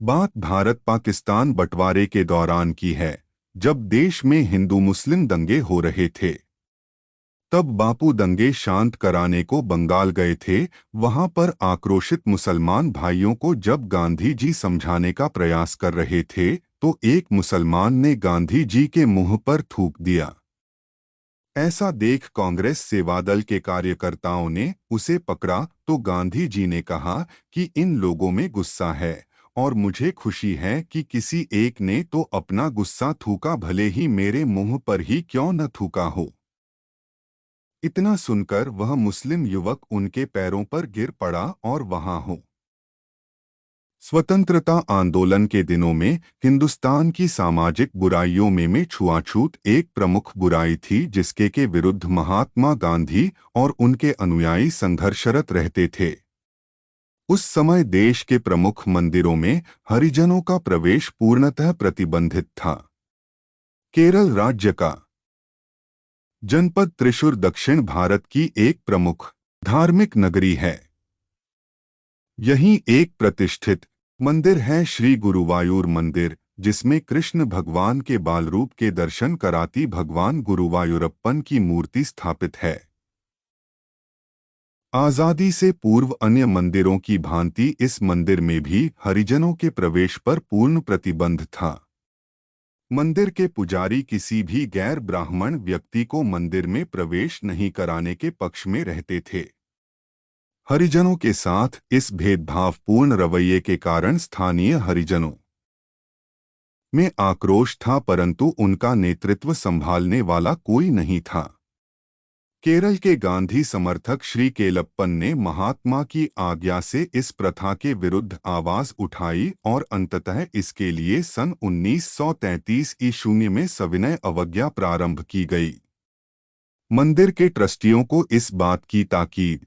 बात भारत पाकिस्तान बंटवारे के दौरान की है, जब देश में हिंदू मुस्लिम दंगे हो रहे थे। तब बापू दंगे शांत कराने को बंगाल गए थे। वहां पर आक्रोशित मुसलमान भाइयों को जब गांधी जी समझाने का प्रयास कर रहे थे, तो एक मुसलमान ने गांधी जी के मुंह पर थूक दिया। ऐसा देख कांग्रेस सेवादल के कार्यकर्ताओं ने उसे पकड़ा तो गांधी जी ने कहा कि इन लोगों में गुस्सा है और मुझे खुशी है कि किसी एक ने तो अपना गुस्सा थूका, भले ही मेरे मुंह पर ही क्यों न थूका हो। इतना सुनकर वह मुस्लिम युवक उनके पैरों पर गिर पड़ा और वहां हो। स्वतंत्रता आंदोलन के दिनों में हिंदुस्तान की सामाजिक बुराइयों में छुआछूत एक प्रमुख बुराई थी, जिसके के विरुद्ध महात्मा गांधी और उनके अनुयायी संघर्षरत रहते थे। उस समय देश के प्रमुख मंदिरों में हरिजनों का प्रवेश पूर्णतः प्रतिबंधित था। केरल राज्य का जनपद त्रिशूर दक्षिण भारत की एक प्रमुख धार्मिक नगरी है। यहीं एक प्रतिष्ठित मंदिर है श्री गुरुवायूर मंदिर, जिसमें कृष्ण भगवान के बाल रूप के दर्शन कराती भगवान गुरुवायूरप्पन की मूर्ति स्थापित है। आजादी से पूर्व अन्य मंदिरों की भांति इस मंदिर में भी हरिजनों के प्रवेश पर पूर्ण प्रतिबंध था। मंदिर के पुजारी किसी भी गैर ब्राह्मण व्यक्ति को मंदिर में प्रवेश नहीं कराने के पक्ष में रहते थे। हरिजनों के साथ इस भेदभावपूर्ण रवैये के कारण स्थानीय हरिजनों में आक्रोश था, परंतु उनका नेतृत्व संभालने वाला कोई नहीं था। केरल के गांधी समर्थक श्री केलप्पन ने महात्मा की आज्ञा से इस प्रथा के विरुद्ध आवाज उठाई और अंततः इसके लिए सन 1933 ईस्वी में सविनय अवज्ञा प्रारंभ की गई। मंदिर के ट्रस्टियों को इस बात की ताकीद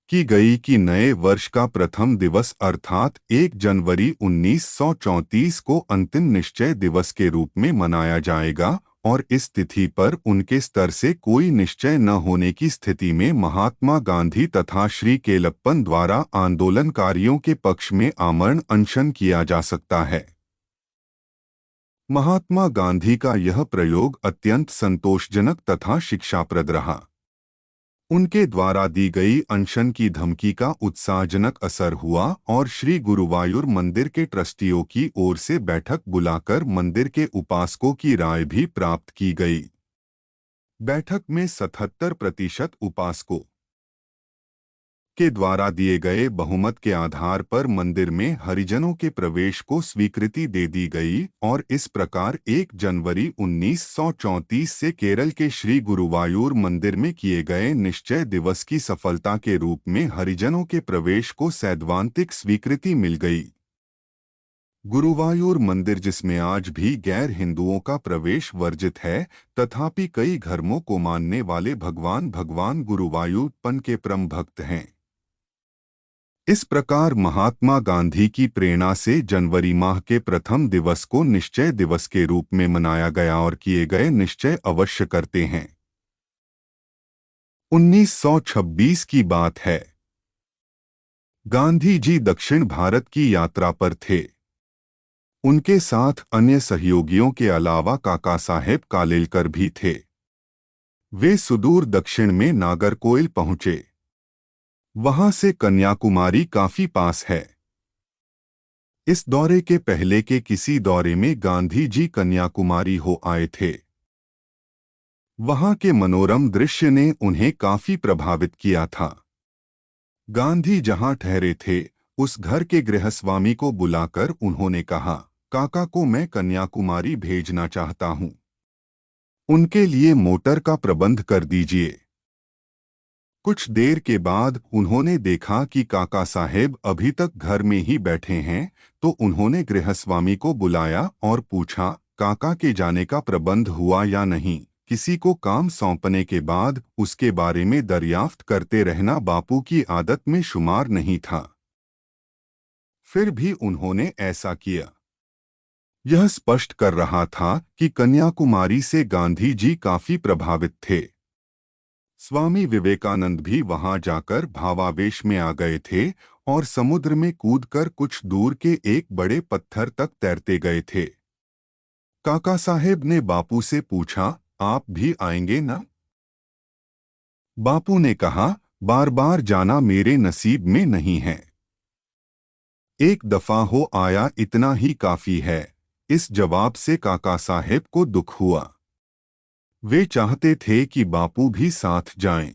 की गई कि नए वर्ष का प्रथम दिवस अर्थात 1 जनवरी 1934 को अंतिम निश्चय दिवस के रूप में मनाया जाएगा, और इस तिथि पर उनके स्तर से कोई निश्चय न होने की स्थिति में महात्मा गांधी तथा श्री केलप्पन द्वारा आंदोलनकारियों के पक्ष में आमरण अनशन किया जा सकता है। महात्मा गांधी का यह प्रयोग अत्यंत संतोषजनक तथा शिक्षाप्रद रहा। उनके द्वारा दी गई अनशन की धमकी का उत्साहजनक असर हुआ और श्री गुरुवायूर मंदिर के ट्रस्टियों की ओर से बैठक बुलाकर मंदिर के उपासकों की राय भी प्राप्त की गई। बैठक में 77% उपासकों के द्वारा दिए गए बहुमत के आधार पर मंदिर में हरिजनों के प्रवेश को स्वीकृति दे दी गई और इस प्रकार 1 जनवरी 1934 से केरल के श्री गुरुवायूर मंदिर में किए गए निश्चय दिवस की सफलता के रूप में हरिजनों के प्रवेश को सैद्धांतिक स्वीकृति मिल गई। गुरुवायूर मंदिर, जिसमें आज भी गैर हिंदुओं का प्रवेश वर्जित है, तथापि कई धर्मों को मानने वाले भगवान गुरुवायूरप्पन के परम भक्त हैं। इस प्रकार महात्मा गांधी की प्रेरणा से जनवरी माह के प्रथम दिवस को निश्चय दिवस के रूप में मनाया गया और किए गए निश्चय अवश्य करते हैं। 1926 की बात है। गांधी जी दक्षिण भारत की यात्रा पर थे। उनके साथ अन्य सहयोगियों के अलावा काका साहेब कालेलकर भी थे। वे सुदूर दक्षिण में नागरकोइल पहुंचे। वहां से कन्याकुमारी काफी पास है। इस दौरे के पहले के किसी दौरे में गांधी जी कन्याकुमारी हो आए थे। वहां के मनोरम दृश्य ने उन्हें काफी प्रभावित किया था। गांधी जहां ठहरे थे, उस घर के गृहस्वामी को बुलाकर उन्होंने कहा, काका को मैं कन्याकुमारी भेजना चाहता हूं। उनके लिए मोटर का प्रबंध कर दीजिए। कुछ देर के बाद उन्होंने देखा कि काका साहेब अभी तक घर में ही बैठे हैं, तो उन्होंने गृहस्वामी को बुलाया और पूछा, काका के जाने का प्रबंध हुआ या नहीं। किसी को काम सौंपने के बाद उसके बारे में दरियाफ्त करते रहना बापू की आदत में शुमार नहीं था। फिर भी उन्होंने ऐसा किया। यह स्पष्ट कर रहा था कि कन्याकुमारी से गांधी जी काफी प्रभावित थे। स्वामी विवेकानंद भी वहां जाकर भावावेश में आ गए थे और समुद्र में कूदकर कुछ दूर के एक बड़े पत्थर तक तैरते गए थे। काका साहेब ने बापू से पूछा, आप भी आएंगे ना? बापू ने कहा, बार बार जाना मेरे नसीब में नहीं है। एक दफा हो आया इतना ही काफी है। इस जवाब से काका साहेब को दुख हुआ। वे चाहते थे कि बापू भी साथ जाएं।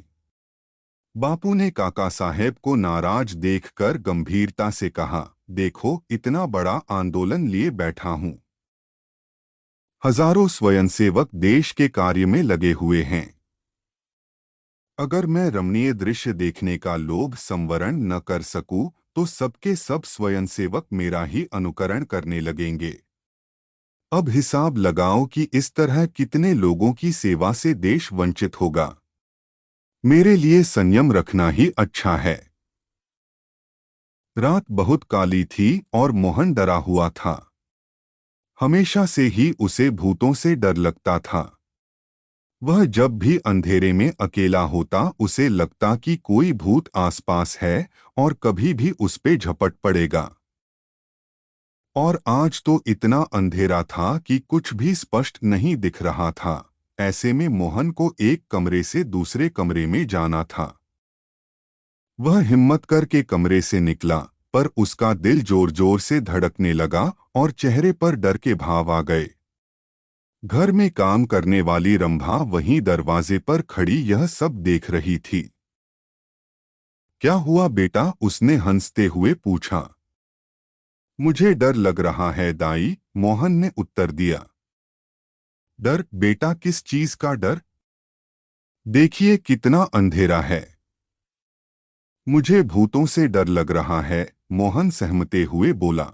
बापू ने काका साहेब को नाराज देखकर गंभीरता से कहा, देखो इतना बड़ा आंदोलन लिए बैठा हूं। हजारों स्वयंसेवक देश के कार्य में लगे हुए हैं। अगर मैं रमणीय दृश्य देखने का लोभ संवरण न कर सकूं, तो सबके सब स्वयंसेवक मेरा ही अनुकरण करने लगेंगे। अब हिसाब लगाओ कि इस तरह कितने लोगों की सेवा से देश वंचित होगा। मेरे लिए संयम रखना ही अच्छा है। रात बहुत काली थी और मोहन डरा हुआ था। हमेशा से ही उसे भूतों से डर लगता था। वह जब भी अंधेरे में अकेला होता उसे लगता कि कोई भूत आसपास है और कभी भी उस पे झपट पड़ेगा। और आज तो इतना अंधेरा था कि कुछ भी स्पष्ट नहीं दिख रहा था। ऐसे में मोहन को एक कमरे से दूसरे कमरे में जाना था। वह हिम्मत करके कमरे से निकला, पर उसका दिल जोर जोर से धड़कने लगा और चेहरे पर डर के भाव आ गए। घर में काम करने वाली रंभा वहीं दरवाजे पर खड़ी यह सब देख रही थी। क्या हुआ बेटा? उसने हंसते हुए पूछा। मुझे डर लग रहा है दाई, मोहन ने उत्तर दिया। डर? बेटा किस चीज का डर? देखिए कितना अंधेरा है। मुझे भूतों से डर लग रहा है, मोहन सहमते हुए बोला।